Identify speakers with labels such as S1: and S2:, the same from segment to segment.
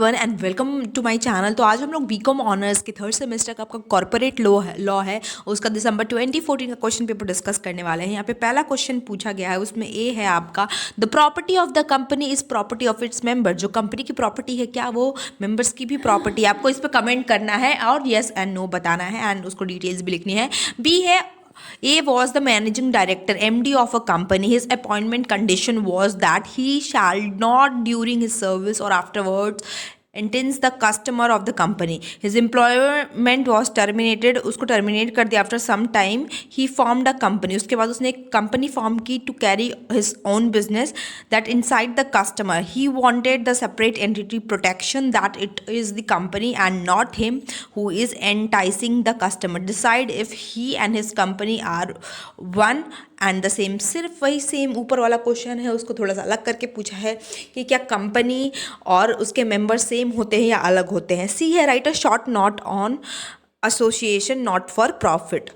S1: One and welcome to my channel. तो आज हम लोग बीकॉम ऑनर्स के थर्ड सेमेस्टर का आपका कॉर्पोरेट लॉ है उसका दिसंबर 2014 का क्वेश्चन पेपर डिस्कस करने वाले हैं। यहाँ पे पहला क्वेश्चन पूछा गया है, उसमें ए है आपका, the property of the company is property of its member. जो कंपनी की प्रॉपर्टी है क्या वो मेंबर्स की भी प्रॉपर्टी है? आपको इस पर कमेंट करना है और येस एंड नो बताना है एंड उसको डिटेल्स भी लिखनी है। बी है, A was the managing director, MD of a company. His appointment condition was that he shall not, during his service or afterwards, entails the customer of the company. His employment was terminated. उसको terminate कर दिया after some time. He formed a company. उसके बाद उसने एक company form की to carry his own business that inside the customer. He wanted the separate entity protection that it is the company and not him who is enticing the customer. Decide if he and his company are one and the same. सिर्फ वही same ऊपर वाला question है, उसको थोड़ा सा अलग करके पूछा है कि क्या कंपनी और उसके मेंबर सेम होते हैं या अलग होते हैं। सी है, right a short note on association not for profit.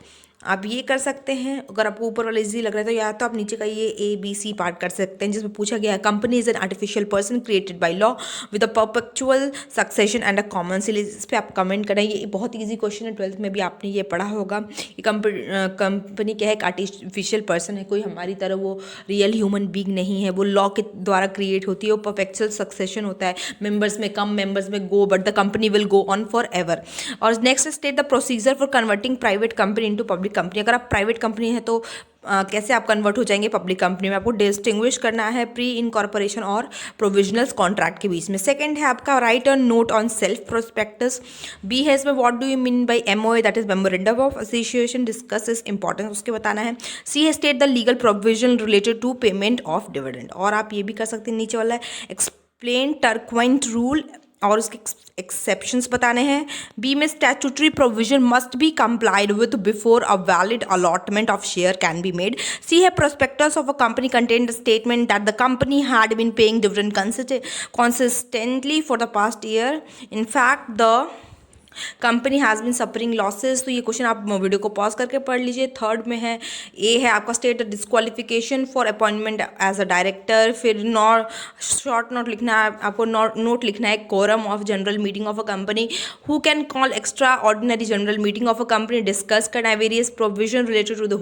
S1: आप ये कर सकते हैं, अगर आपको ऊपर वाला इजी लग रहा है तो या तो आप नीचे का ये ABC पार्ट कर सकते हैं जिसमें पूछा गया है, company is an artificial person created by law with a perpetual succession and a common seal. इस पर आप कमेंट करें। ये बहुत ईजी क्वेश्चन है, 12th में भी आपने ये पढ़ा होगा कि कंपनी क्या है, एक आर्टिफिशियल पर्सन है, कोई हमारी तरह वो रियल ह्यूमन बीइंग नहीं है, वो लॉ के द्वारा क्रिएट होती है, वो परपेचुअल सक्सेशन होता है, मेंबर्स में come members may go but the company will go on forever. और next state the procedure for converting private company into public company. अगर आप प्राइवेट कंपनी है तो कैसे आप कन्वर्ट हो जाएंगे पब्लिक कंपनी में? आपको डिस्टिंग्विश करना है प्री इनकॉर्पोरेशन और प्रोविजनल कॉन्ट्रैक्ट के बीच में। सेकंड है आपका, write a note on self prospectus. B है, इसमें what do you mean by MOA, that is memorandum of association, discuss is importance, उसके बताना है। सी है, state the legal provision related to payment of dividend. और आप ये भी कर सकते हैं, नीचे वाला है एक्सप्लेन टर्क्वेंट रूल और उसके एक्सेप्शंस बताने हैं। बी में, statutory provision must be complied with before a valid allotment of share can be made. C है, prospectus of a company contained statement that the company had been paying dividend consistently for the past year. In fact, the company has been suffering losses. तो ये question आप video को pause करके पढ़ लीजिए। Third में है, ए है आपका, state disqualification for appointment as a director. फिर शॉर्ट नोट लिखना है आपको, नोट लिखना है, quorum of general meeting of a company, who can call extra ordinary general meeting of a company, discuss करना है various provision related to the